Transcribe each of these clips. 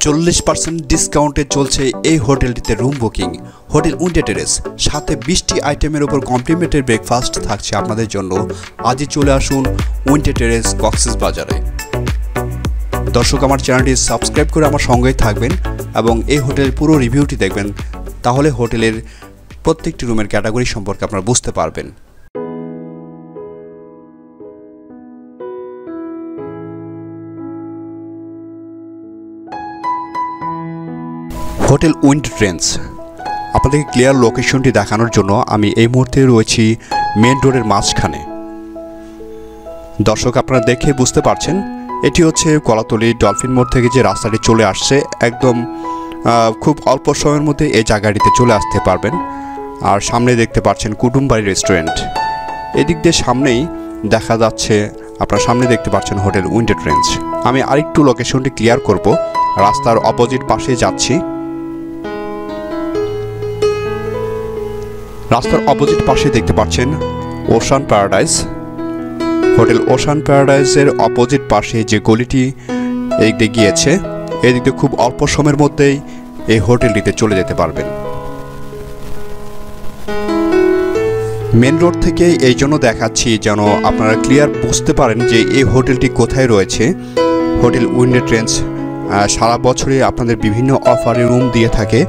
40% ডিসকাউন্টে চলছে এই হোটেলটিতে রুম বুকিং। হোটেল উইন্ডে টেরেস, সাথে 20টি আইটেমের উপর কমপ্লিমেন্টারি ব্রেকফাস্ট থাকছে আপনাদের জন্য। আজই চলে আসুন উইন্ডে টেরেস কক্সবাজারে। দর্শক, আমার চ্যানেলটি সাবস্ক্রাইব করে আমার সঙ্গেই থাকবেন এবং এই হোটেলের পুরো রিভিউটি দেখবেন, তাহলে হোটেলের প্রত্যেকটি রুমের ক্যাটাগরি সম্পর্কে আপনারা বুঝতে পারবেন। হোটেল উইন্ড ট্রেন্স, আপনাদেরকে ক্লিয়ার লোকেশনটি দেখানোর জন্য আমি এই মুহূর্তে রয়েছি মেন রোডের মাঝখানে। দর্শক, আপনারা দেখে বুঝতে পারছেন এটি হচ্ছে কলাতলি ডলফিন মোড় থেকে যে রাস্তাটি চলে আসছে, একদম খুব অল্প সময়ের মধ্যে এই জায়গাটিতে চলে আসতে পারবেন। আর সামনে দেখতে পাচ্ছেন কুটুমবাড়ি রেস্টুরেন্ট। এদিক দিয়ে সামনেই দেখা যাচ্ছে, আপনার সামনে দেখতে পাচ্ছেন হোটেল উইন্ডে ট্রেন্স। আমি আরেকটু লোকেশনটি ক্লিয়ার করব। রাস্তার অপোজিট পাশে যাচ্ছি। রাস্তার অপোজিট পাশে দেখতে পাচ্ছেন ওশান প্যারাডাইস। হোটেল ওশান প্যারাডাইসের অপোজিট পাশে যে গলিটি এদিকে গিয়েছে, এদিকে খুব অল্প সময়ের মধ্যেই এই হোটেলটিতে চলে যেতে পারবেন। মেন রোড থেকে এই জন্য দেখাচ্ছি যেন আপনারা ক্লিয়ার বুঝতে পারেন যে এই হোটেলটি কোথায় রয়েছে। হোটেল উইন্ডে ট্রেন্স সারা বছরই আপনাদের বিভিন্ন অফারে রুম দিয়ে থাকে।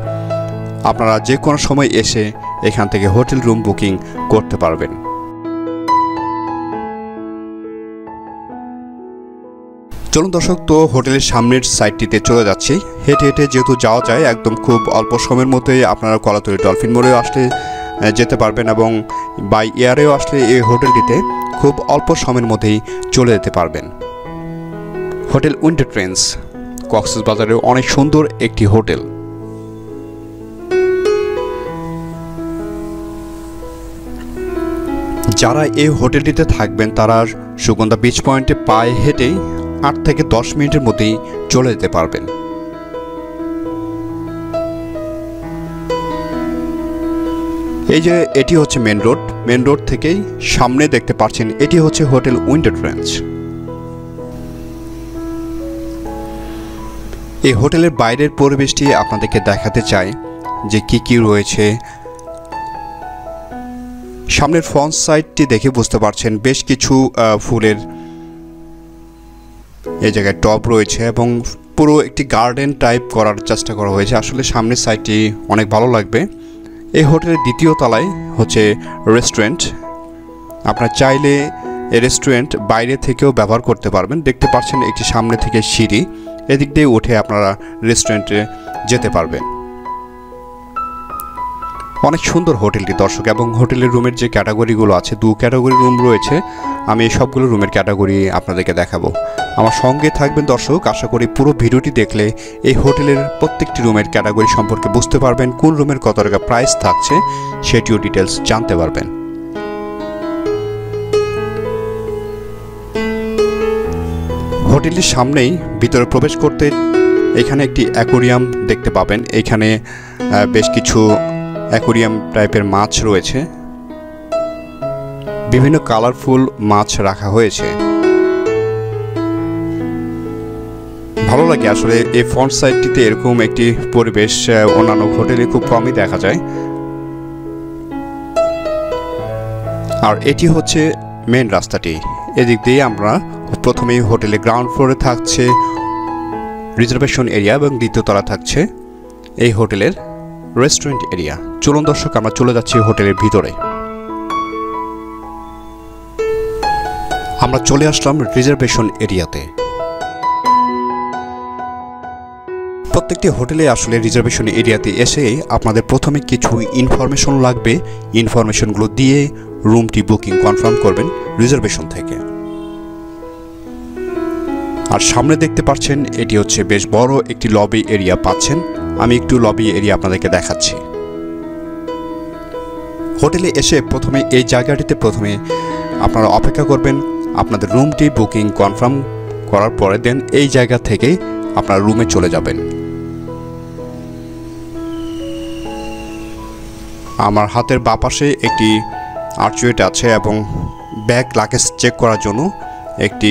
আপনারা যে কোনো সময় এসে এখান থেকে হোটেল রুম বুকিং করতে পারবেন। চলুন দর্শক, তো হোটেলের সামনের সাইডটিতে চলে যাচ্ছি। হেঁটে হেঁটে যেহেতু যাওয়া যায়, একদম খুব অল্প সময়ের মধ্যেই আপনারা কলাতলি ডলফিন মোড়েও আসলে যেতে পারবেন এবং বাই এয়ারেও আসলে এই হোটেলটিতে খুব অল্প সময়ের মধ্যেই চলে যেতে পারবেন। হোটেল উইন্ডে ট্রেন্স কক্সবাজারের অনেক সুন্দর একটি হোটেল। যারা এই হোটেলটিতে থাকবেন তারা সুগন্ধা বিচ পয়েন্টে পায়ে হেঁটেই 8 থেকে 10 মিনিটের মধ্যেই চলে যেতে পারবেন। এই যে এটি হচ্ছে মেন রোড। মেন রোড থেকেই সামনে দেখতে পাচ্ছেন এটি হচ্ছে হোটেল উইন্ডে ট্রেন্স। এই হোটেলের বাইরের পরিবেশটি আপনাদেরকে দেখাতে চাই যে কি কি রয়েছে। সামনের ফ্রন্ট সাইডটি দেখে বুঝতে পারছেন বেশ কিছু ফুলের এই জায়গায় টব রয়েছে এবং পুরো একটি গার্ডেন টাইপ করার চেষ্টা করা হয়েছে। আসলে সামনের সাইডটি অনেক ভালো লাগবে। এই হোটেলের দ্বিতীয় তলায় হচ্ছে রেস্টুরেন্ট। আপনারা চাইলে এই রেস্টুরেন্ট বাইরে থেকেও ব্যবহার করতে পারবেন। দেখতে পাচ্ছেন একটি সামনে থেকে সিঁড়ি, এদিক দিয়ে উঠে আপনারা রেস্টুরেন্টে যেতে পারবেন। অনেক সুন্দর হোটেলটি দর্শক, এবং হোটেলের রুমের যে ক্যাটাগরিগুলো আছে, 2 ক্যাটাগরি রুম রয়েছে। আমি সবগুলো রুমের ক্যাটাগরি আপনাদেরকে দেখাবো। আমার সঙ্গে থাকবেন দর্শক। আশা করি পুরো ভিডিওটি দেখলে এই হোটেলের প্রত্যেকটি রুমের ক্যাটাগরি সম্পর্কে বুঝতে পারবেন, কোন রুমের কত টাকা প্রাইস থাকছে সেটিও ডিটেলস জানতে পারবেন। হোটেলটির সামনেই ভিতরে প্রবেশ করতে এখানে একটি অ্যাকোরিয়াম দেখতে পাবেন। এখানে বেশ কিছু অ্যাকোরিয়াম টাইপের মাছ রয়েছে, বিভিন্ন কালারফুল মাছ রাখা হয়েছে। ভালো লাগে আসলে এই ফ্রন্ট সাইডটিতে এরকম একটি পরিবেশ অন্যান্য হোটেলে খুব কমই দেখা যায়। আর এটি হচ্ছে মেন রাস্তাটি। এদিক দিয়ে আমরা প্রথমেই হোটেলে গ্রাউন্ড ফ্লোরে থাকছে রিজার্ভেশন এরিয়া এবং দ্বিতীয় তলা থাকছে এই হোটেলের রেস্টুরেন্ট এরিয়া। চলুন দর্শক, আমরা চলে যাচ্ছি হোটেলের ভিতরে। আমরা চলে আসলাম রিজার্ভেশন এরিয়াতে। প্রত্যেকটি হোটেলে আসলে রিজার্ভেশন এরিয়াতে এসে আপনাদের প্রথমে কিছু ইনফরমেশন লাগবে। ইনফরমেশনগুলো দিয়ে রুমটি বুকিং কনফার্ম করবেন রিজার্ভেশন থেকে। আর সামনে দেখতে পাচ্ছেন এটি হচ্ছে বেশ বড় একটি লবি এরিয়া পাচ্ছেন। আমি একটু লবি এরিয়া আপনাদেরকে দেখাচ্ছি। হোটেলে এসে প্রথমে এই জায়গাটিতে প্রথমে আপনারা অপেক্ষা করবেন আপনাদের রুমটি বুকিং কনফার্ম করার পরে, দেন এই জায়গা থেকে আপনারা রুমে চলে যাবেন। আমার হাতের বাঁ পাশে একটি আর্চওয়েট আছে এবং ব্যাগ লাগেজ চেক করার জন্য একটি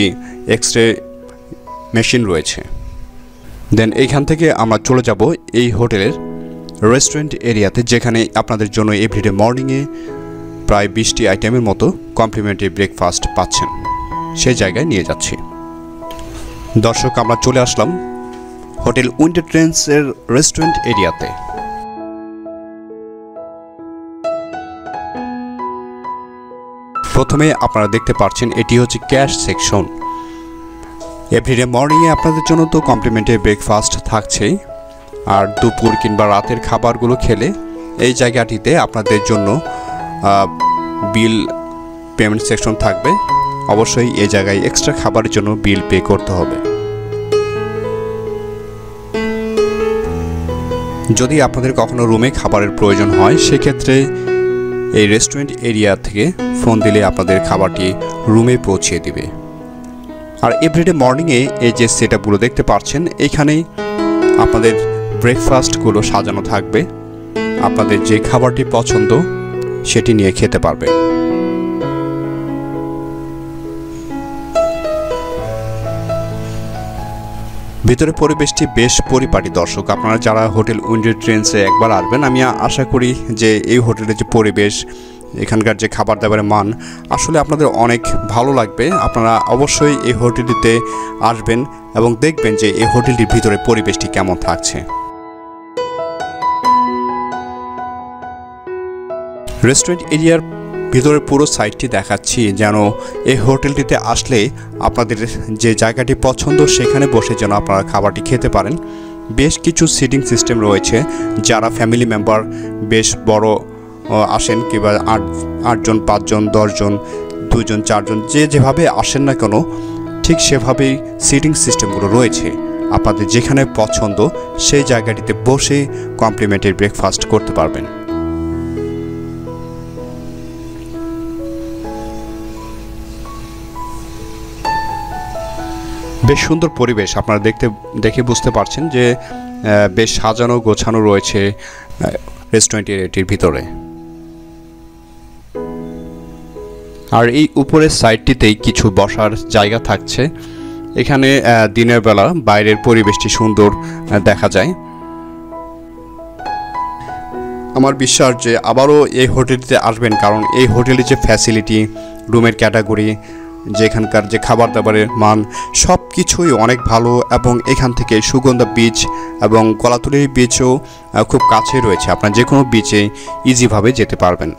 এক্স রে মেশিন রয়েছে। দেন এইখান থেকে আমরা চলে যাব এই হোটেলের রেস্টুরেন্ট এরিয়াতে, যেখানে আপনাদের জন্য এভরিডে মর্নিংয়ে প্রায় 20টি আইটেমের মতো কমপ্লিমেন্টারি ব্রেকফাস্ট পাচ্ছেন। সেই জায়গায় নিয়ে যাচ্ছি। দর্শক, আমরা চলে আসলাম হোটেল উইন্টার ট্রেন্ডসের রেস্টুরেন্ট এরিয়াতে। প্রথমে আপনারা দেখতে পাচ্ছেন এটি হচ্ছে ক্যাশ সেকশন। এভরিডে মর্নিংয়ে আপনাদের জন্য তো কমপ্লিমেন্টারি ব্রেকফাস্ট থাকছেই, আর দুপুর কিংবা রাতের খাবারগুলো খেলে এই জায়গাটিতে আপনাদের জন্য বিল পেমেন্ট সেকশন থাকবে। অবশ্যই এই জায়গায় এক্সট্রা খাবারের জন্য বিল পে করতে হবে। যদি আপনাদের কখনো রুমে খাবারের প্রয়োজন হয়, সেক্ষেত্রে এই রেস্টুরেন্ট এরিয়া থেকে ফোন দিলে আপনাদের খাবারটি রুমে পৌঁছে দিবে। আর এভরিডে মর্নিংয়ে এই যে সেটআপগুলো দেখতে পাচ্ছেন, এইখানেই আপনাদের ব্রেকফাস্টগুলো সাজানো থাকবে। আপনাদের যে খাবারটি পছন্দ সেটি নিয়ে খেতে পারবেন। ভিতরে পরিবেশটি বেশ পরিপাটি। দর্শক, আপনারা যারা হোটেল উইন্টার ট্রেন্ডসে একবার আসবেন, আমি আশা করি যে এই হোটেলের যে পরিবেশ, এখানকার যে খাবার দাবারের মান আসলে আপনাদের অনেক ভালো লাগবে। আপনারা অবশ্যই এই হোটেলটিতে আসবেন এবং দেখবেন যে এই হোটেলটির ভিতরে পরিবেশটি কেমন থাকছে। রেস্টুরেন্ট এরিয়ার ভিতরে পুরো সাইটটি দেখাচ্ছি, যেন এই হোটেলটিতে আসলে আপনাদের যে জায়গাটি পছন্দ সেখানে বসে যেন আপনারা খাবারটি খেতে পারেন। বেশ কিছু সিটিং সিস্টেম রয়েছে। যারা ফ্যামিলি মেম্বার বেশ বড় আসেন, কিংবা 8জন 5জন 10জন 2জন 4জন যে যেভাবে আসেন না কেন, ঠিক সেভাবেই সিটিং সিস্টেমগুলো রয়েছে। আপনাদের যেখানে পছন্দ সেই জায়গাটিতে বসে কমপ্লিমেন্টারি ব্রেকফাস্ট করতে পারবেন। বেশ সুন্দর পরিবেশ, আপনারা দেখে বুঝতে পারছেন যে বেশ সাজানো গোছানো রয়েছে রেস্টুরেন্ট এরিয়াটির ভিতরে। আর এই উপরের সাইডটিতেই কিছু বসার জায়গা থাকছে। এখানে দিনের বেলা বাইরের পরিবেশটি সুন্দর দেখা যায়। আমার বিশ্বাস যে আবারও এই হোটেলটিতে আসবেন, কারণ এই হোটেলের যে ফ্যাসিলিটি, রুমের ক্যাটাগরি, যেখানকার যে খাবার দাবারের মান সব কিছুই অনেক ভালো। এবং এখান থেকে সুগন্ধা বিচ এবং কলাতলি বিচও খুব কাছে রয়েছে। আপনারা যে কোনো বিচে ইজিভাবে যেতে পারবেন।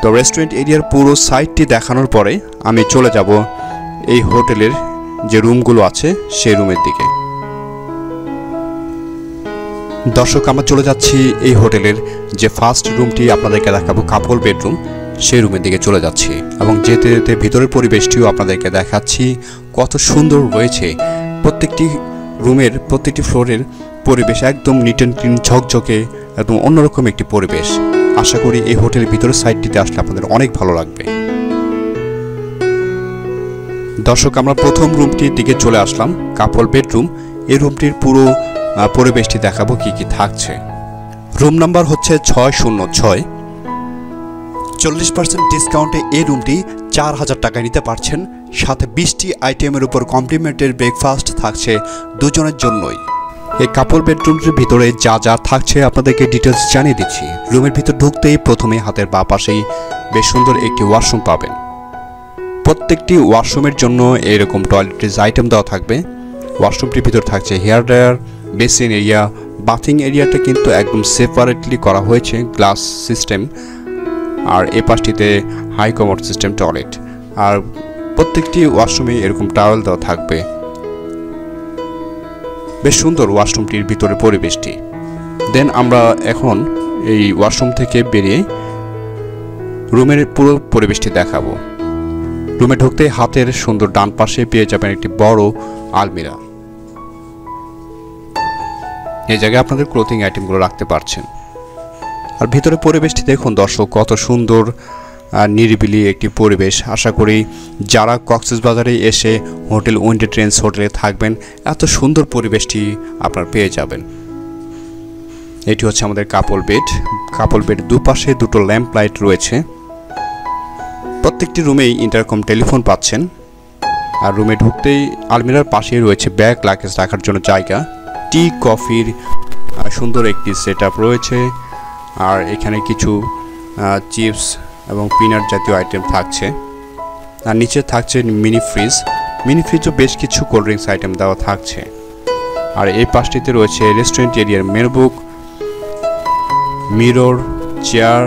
তো রেস্টুরেন্ট এরিয়ার পুরো সাইটটি দেখানোর পরে আমি চলে যাব এই হোটেলের যে রুমগুলো আছে সেই রুমের দিকে। দর্শক, আমরা চলে যাচ্ছি এই হোটেলের যে ফার্স্ট রুমটি আপনাদেরকে দেখাবো, কাপল বেডরুম, সেই রুমের দিকে চলে যাচ্ছি। এবং যেতে যেতে ভিতরের পরিবেশটিও আপনাদেরকে দেখাচ্ছি কত সুন্দর রয়েছে। প্রত্যেকটি রুমের প্রত্যেকটি ফ্লোরের পরিবেশ একদম নিট অ্যান্ড ক্লিন, ঝকঝকে, একদম অন্যরকম একটি পরিবেশ। আশা করি এই হোটেলের ভিতরের সাইডটিতে আসলে আপনাদের অনেক ভালো লাগবে। দর্শক, আমরা প্রথম রুমটির দিকে চলে আসলাম, কাপল বেডরুম। এই রুমটির পুরো পরিবেশটি দেখাবো কি কি থাকছে। রুম নাম্বার হচ্ছে 606। 40% ডিসকাউন্টে এই রুমটি 4000 টাকায় নিতে পারছেন। সাথে 20টি আইটেমের উপর কমপ্লিমেন্টারি ব্রেকফাস্ট থাকছে দুজনের জন্যই। এই কাপল বেডরুমটির ভিতরে যা যা থাকছে আপনাদেরকে ডিটেলস জানিয়ে দিচ্ছি। রুমের ভিতর ঢুকতেই প্রথমে হাতের বাঁ পাশেই বেশ সুন্দর একটি ওয়াশরুম পাবেন। প্রত্যেকটি ওয়াশরুমের জন্য এরকম টয়লেট্রিজ আইটেম দেওয়া থাকবে। ওয়াশরুমটির ভিতর থাকছে hair dryer, basin area, bathing এরিয়াটা কিন্তু একদম সেপারেটলি করা হয়েছে, গ্লাস সিস্টেম। আর এ পাশটিতে হাই কমোড সিস্টেম টয়লেট। আর প্রত্যেকটি ওয়াশরুমে এরকম টাওয়েল দেওয়া থাকবে। বেশ সুন্দর ওয়াশরুমটির ভিতরে পরিবেশটি। দেন আমরা এখন এই ওয়াশরুম থেকে বেরিয়ে রুমের পুরো পরিবেশটি দেখাবো। রুমে ঢুকতে হাতের সুন্দর ডান পাশে পেয়ে যাবেন একটি বড় আলমিরা। এই জায়গায় আপনাদের ক্লোথিং আইটেমগুলো রাখতে পারছেন। আর ভিতরে পরিবেশটি দেখুন দর্শক, কত সুন্দর নিরিবিলি একটি পরিবেশ। আশা করি যারা কক্সবাজারে এসে হোটেল উইন্টার ট্রেন্ডস হোটেলে থাকবেন, এত সুন্দর পরিবেশটি আপনারা পেয়ে যাবেন। এটি হচ্ছে আমাদের কাপল বেড। কাপল বেড দুপাশে দুটো ল্যাম্প লাইট রয়েছে। প্রত্যেকটি রুমেই ইন্টারকম টেলিফোন পাচ্ছেন। আর রুমে ঢুকতেই আলমিরার পাশেই রয়েছে ব্যাগ লাগেজ রাখার জন্য জায়গা, টি কফির সুন্দর একটি সেটআপ রয়েছে। আর এখানে কিছু চিপস এবং পিনাট জাতীয় আইটেম থাকছে। আর নিচে থাকছে মিনি ফ্রিজও বেশ কিছু কোল্ড ড্রিঙ্কস আইটেম দেওয়া থাকছে। আর এই পাশটিতে রয়েছে রেস্টুরেন্ট এরিয়ার মেনু বুক, মিরর, চেয়ার,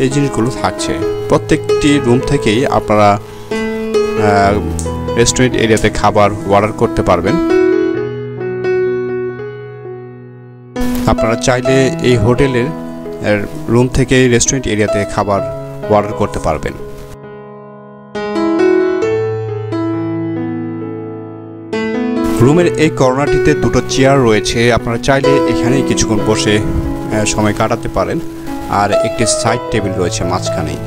এই জিনিসগুলো থাকছে। প্রত্যেকটি রুম থেকেই আপনারা রেস্টুরেন্ট এরিয়াতে খাবার অর্ডার করতে পারবেন। আপনারা চাইলে এই হোটেলের রুম থেকে রেস্টুরেন্ট এরিয়াতে খাবার অর্ডার করতে পারবেন। রুমের এই কর্নারটিতে দুটো চেয়ার রয়েছে, আপনারা চাইলে এখানেই কিছুক্ষণ বসে সময় কাটাতে পারেন। আর একটি সাইড টেবিল রয়েছে মাঝখানেই।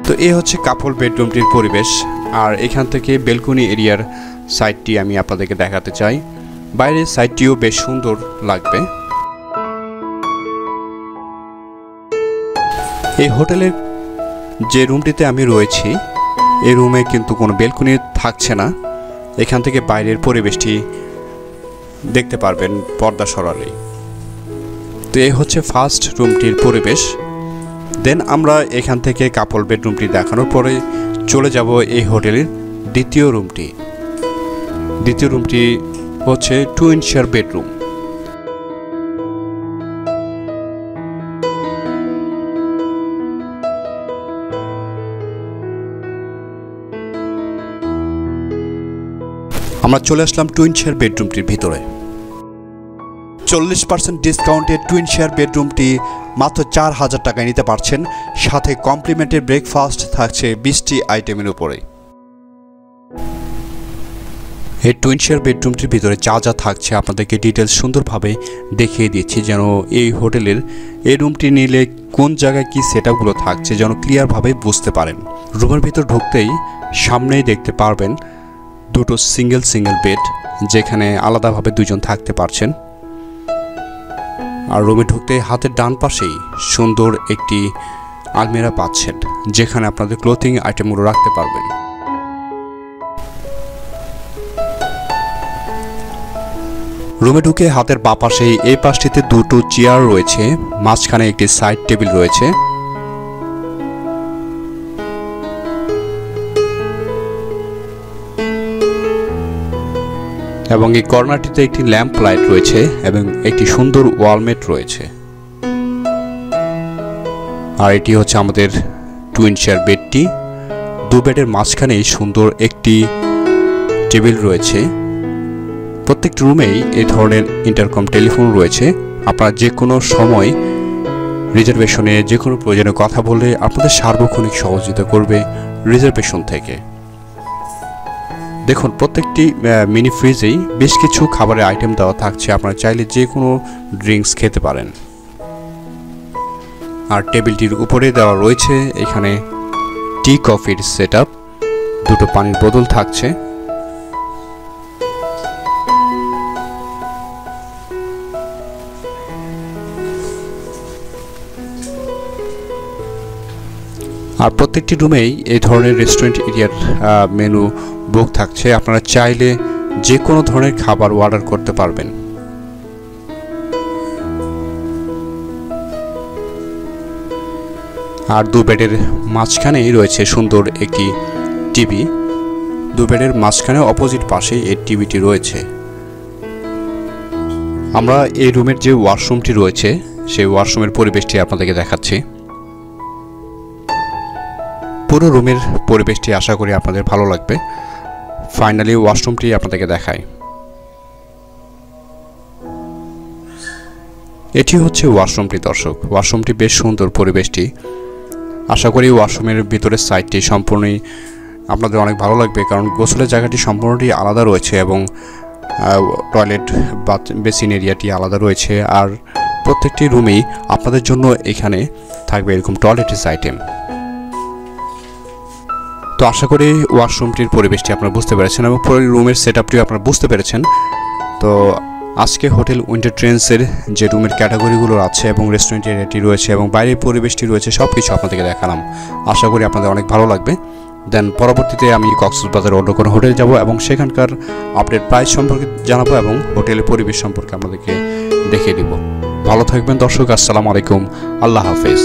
তো এই হচ্ছে কাপল বেডরুমটির পরিবেশ। আর এখান থেকে বেলকনি এরিয়ার সাইডটি আমি আপনাদেরকে দেখাতে চাই। বাইরের সাইডটিও বেশ সুন্দর লাগবে। এই হোটেলের যে রুমটিতে আমি রয়েছি, এই রুমে কিন্তু কোনো বেলকনি থাকছে না। এখান থেকে বাইরের পরিবেশটি দেখতে পারবেন পর্দা সরালেই। তো এই হচ্ছে ফার্স্ট রুমটির পরিবেশ। দেন আমরা এখান থেকে কাপল বেডরুমটি দেখানোর পরে চলে যাব এই হোটেলের দ্বিতীয় রুমটি হচ্ছে টুইন শেয়ার বেডরুম। আমরা চলে আসলাম টুইন শেয়ার বেডরুমটির ভিতরে। 40% ডিসকাউন্টে টুইন শেয়ার বেডরুমটি মাত্র 4000 টাকায় নিতে পারছেন। সাথে কমপ্লিমেন্টারি ব্রেকফাস্ট থাকছে 20টি আইটেমের উপরে। এই টুইন শেয়ার বেডরুমটির ভিতরে যা যা থাকছে আপনাদেরকে ডিটেলস সুন্দরভাবে দেখিয়ে দিচ্ছি, যেন এই হোটেলের এই রুমটি নিলে কোন জায়গায় কি সেটআপগুলো থাকছে যেন ক্লিয়ারভাবে বুঝতে পারেন। রুমের ভিতর ঢুকতেই সামনেই দেখতে পারবেন দুটো সিঙ্গেল বেড, যেখানে আলাদাভাবে দুজন থাকতে পারছেন। আর রুমে ঢুকতে হাতের ডান পাশেই সুন্দর একটি আলমিরা পাচ্ছেন, যেখানে আপনাদের ক্লোথিং আইটেমগুলো রাখতে পারবেন। রুমে ঢুকে হাতের বাঁ পাশেই এই পাশটিতে দুটো চেয়ার রয়েছে, মাঝখানে একটি সাইড টেবিল রয়েছে। এবং এই কর্নারটিতে একটি ল্যাম্প লাইট রয়েছে এবং একটি সুন্দর ওয়ালমেট রয়েছে। আর এটি হচ্ছে আমাদের টুইন শেয়ার বেডটি। দু বেডের মাঝখানেই সুন্দর একটি টেবিল রয়েছে। প্রত্যেকটি রুমেই এই ধরনের ইন্টারকম টেলিফোন রয়েছে। আপনারা যে কোনো সময় রিজার্ভেশনে যে কোনো প্রয়োজনে কথা বললে আপনাদের সার্বক্ষণিক সহযোগিতা করবে রিজার্ভেশন থেকে। দেখুন, প্রত্যেকটি মিনি ফ্রিজেই বেশ কিছু খাবারের আইটেম দেওয়া থাকছে, আপনারা চাইলে যে কোনো ড্রিঙ্কস খেতে পারেন। আর টেবিলটির উপরে দেওয়া রয়েছে এখানে টি কফির সেটআপ, দুটো পানির বোতল থাকছে। আর প্রত্যেকটি রুমেই এই ধরনের রেস্টুরেন্ট এরিয়ার মেনু বুক থাকছে, আপনারা চাইলে যে কোনো ধরনের খাবার অর্ডার করতে পারবেন। আর দু বেডের মাঝখানেই রয়েছে সুন্দর একটি টিভি। দু বেডের মাঝখানে অপোজিট পাশেই এই টিভিটি রয়েছে। আমরা এই রুমের যে ওয়াশরুমটি রয়েছে সেই ওয়াশরুমের পরিবেশটি আপনাদেরকে দেখাচ্ছি। পুরো রুমের পরিবেশটি আশা করি আপনাদের ভালো লাগবে। ফাইনালি ওয়াশরুমটি আপনাদেরকে দেখাই। এটি হচ্ছে ওয়াশরুমটি দর্শক। ওয়াশরুমটি বেশ সুন্দর পরিবেশটি। আশা করি ওয়াশরুমের ভিতরের সাইডটি সম্পূর্ণই আপনাদের অনেক ভালো লাগবে, কারণ গোসলের জায়গাটি সম্পূর্ণটি আলাদা রয়েছে এবং টয়লেট বেসিন এরিয়াটি আলাদা রয়েছে। আর প্রত্যেকটি রুমেই আপনাদের জন্য এখানে থাকবে এরকম টয়লেটের আইটেম। তো আশা করি ওয়াশরুমটির পরিবেশটি আপনারা বুঝতে পেরেছেন এবং পুরো রুমের সেটআপটিও আপনারা বুঝতে পেরেছেন। তো আজকে হোটেল উইন্টার ট্রেন্ডসের যে রুমের ক্যাটাগরিগুলো আছে এবং রেস্টুরেন্ট এরিয়াটি রয়েছে এবং বাইরের পরিবেশটি রয়েছে সব কিছু আপনাদেরকে দেখালাম। আশা করি আপনাদের অনেক ভালো লাগবে। দেন পরবর্তীতে আমি কক্সবাজারে অন্য কোনো হোটেল যাব এবং সেখানকার আপডেট প্রাইস সম্পর্কে জানাবো এবং হোটেলের পরিবেশ সম্পর্কে আপনাদেরকে দেখিয়ে দিব। ভালো থাকবেন দর্শক। আসসালামু আলাইকুম, আল্লাহ হাফেজ।